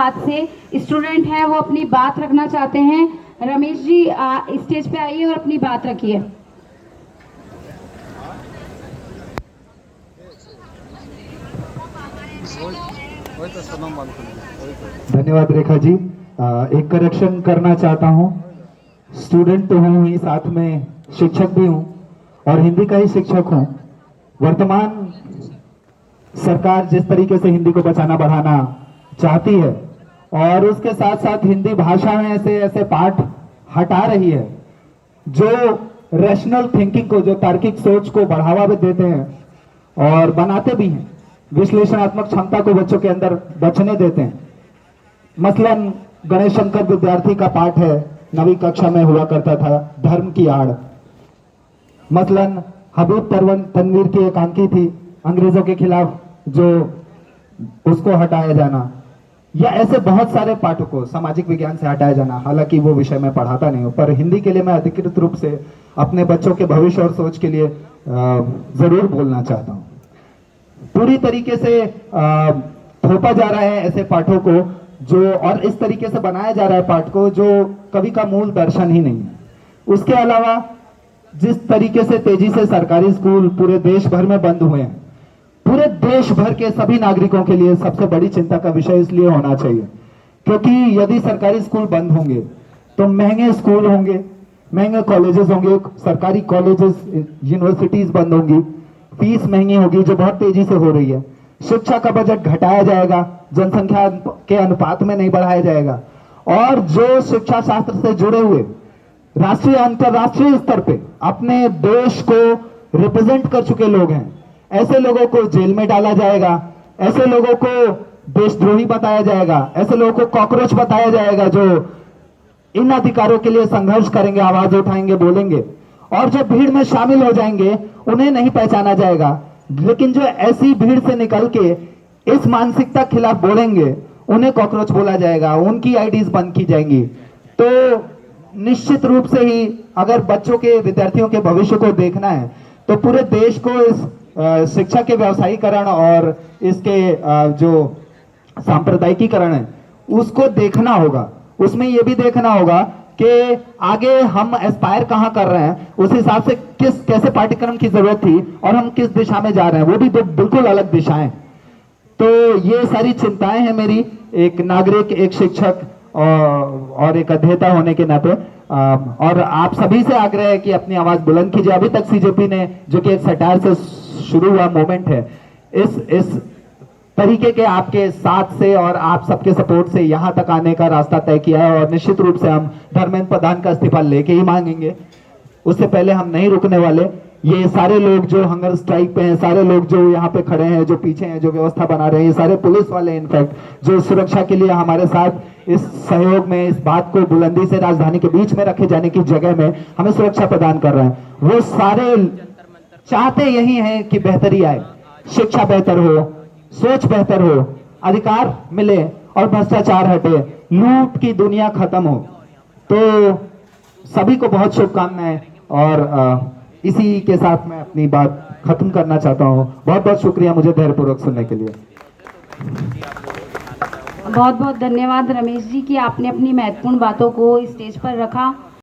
बात से स्टूडेंट हैं वो अपनी बात रखना चाहते हैं। रमेश जी स्टेज पे आइए और अपनी बात रखिए। धन्यवाद रेखा जी। एक करेक्शन करना चाहता हूँ। स्टूडेंट तो हूँ ही, साथ में शिक्षक भी हूँ और हिंदी का ही शिक्षक हूँ। वर्तमान सरकार जिस तरीके से हिंदी को बचाना बढ़ाना चाहती है और उसके साथ साथ हिंदी भाषा में ऐसे ऐसे पाठ हटा रही है जो रैशनल थिंकिंग को, जो तार्किक सोच को बढ़ावा भी देते हैं और बनाते भी हैं, विश्लेषणात्मक क्षमता को बच्चों के अंदर बचने देते हैं। मसलन गणेश शंकर विद्यार्थी का पाठ है, 9वीं कक्षा में हुआ करता था, धर्म की आड़। मसलन हबीब तनवीर की एकांकी थी, अंग्रेजों के खिलाफ, जो उसको हटाया जाना, या ऐसे बहुत सारे पाठों को सामाजिक विज्ञान से हटाया जाना। हालांकि वो विषय मैं पढ़ाता नहीं हूं, पर हिंदी के लिए मैं अधिकृत रूप से अपने बच्चों के भविष्य और सोच के लिए जरूर बोलना चाहता हूं। पूरी तरीके से थोपा जा रहा है ऐसे पाठों को जो, और इस तरीके से बनाया जा रहा है पाठ को जो कवि का मूल दर्शन ही नहीं है। उसके अलावा जिस तरीके से तेजी से सरकारी स्कूल पूरे देश भर में बंद हुए हैं, पूरे देश भर के सभी नागरिकों के लिए सबसे बड़ी चिंता का विषय इसलिए होना चाहिए क्योंकि यदि सरकारी स्कूल बंद होंगे तो महंगे स्कूल होंगे, महंगे कॉलेजेस होंगे, सरकारी कॉलेजेस, यूनिवर्सिटीज बंद होंगी, फीस महंगी होगी जो बहुत तेजी से हो रही है, शिक्षा का बजट घटाया जाएगा, जनसंख्या के अनुपात में नहीं बढ़ाया जाएगा, और जो शिक्षा शास्त्र से जुड़े हुए राष्ट्रीय अंतरराष्ट्रीय स्तर पे अपने देश को रिप्रेजेंट कर चुके लोग हैं, ऐसे लोगों को जेल में डाला जाएगा, ऐसे लोगों को देशद्रोही बताया जाएगा, ऐसे लोगों को कॉकरोच बताया जाएगा जो इन अधिकारों के लिए संघर्ष करेंगे, आवाज उठाएंगे, बोलेंगे, और जब भीड़ में शामिल हो जाएंगे उन्हें नहीं पहचाना जाएगा। लेकिन जो ऐसी भीड़ से निकल के इस मानसिकता के खिलाफ बोलेंगे उन्हें कॉकरोच बोला जाएगा, उनकी आईडीज बंद की जाएंगी। तो निश्चित रूप से ही अगर बच्चों के, विद्यार्थियों के भविष्य को देखना है तो पूरे देश को इस शिक्षा के व्यवसायीकरण और इसके जो सांप्रदायिकीकरण है उसको देखना होगा। उसमें यह भी देखना होगा कि आगे हम एस्पायर कहां कर रहे हैं, उस हिसाब से कैसे पाठ्यक्रम की जरूरत थी और हम किस दिशा में जा रहे हैं, वो भी दो बिल्कुल अलग दिशाएं। तो ये सारी चिंताएं हैं मेरी एक नागरिक, एक शिक्षक और एक अध्येता होने के नाते। और आप सभी से आग्रह है कि अपनी आवाज बुलंद कीजिए। अभी तक सीजेपी ने, जो कि एक सटायर से शुरू हुआ मूवमेंट है, इस तरीके के आपके साथ से और आप सबके सपोर्ट से यहां तक आने का रास्ता तय किया है, और निश्चित रूप से हम धर्मेंद्र प्रधान का इस्तीफा लेके ही मांगेंगे। उससे पहले हम नहीं रुकने वाले। ये सारे लोग जो हंगर स्ट्राइक पे हैं, सारे लोग जो यहाँ पे खड़े हैं, जो पीछे हैं, जो व्यवस्था बना रहे हैं, ये सारे पुलिस वाले इनफैक्ट जो सुरक्षा के लिए हमारे साथ इस सहयोग में, इस बात को बुलंदी से राजधानी के बीच में रखे जाने की जगह में हमें सुरक्षा प्रदान कर रहे हैं, वो सारे चाहते यही है कि बेहतरी आए, शिक्षा बेहतर हो, सोच बेहतर हो, अधिकार मिले और भ्रष्टाचार हटे, लूट की दुनिया खत्म हो। तो सभी को बहुत शुभकामनाएं, और इसी के साथ मैं अपनी बात खत्म करना चाहता हूं। बहुत बहुत शुक्रिया मुझे धैर्यपूर्वक सुनने के लिए। बहुत बहुत धन्यवाद रमेश जी कि आपने अपनी महत्वपूर्ण बातों को स्टेज पर रखा।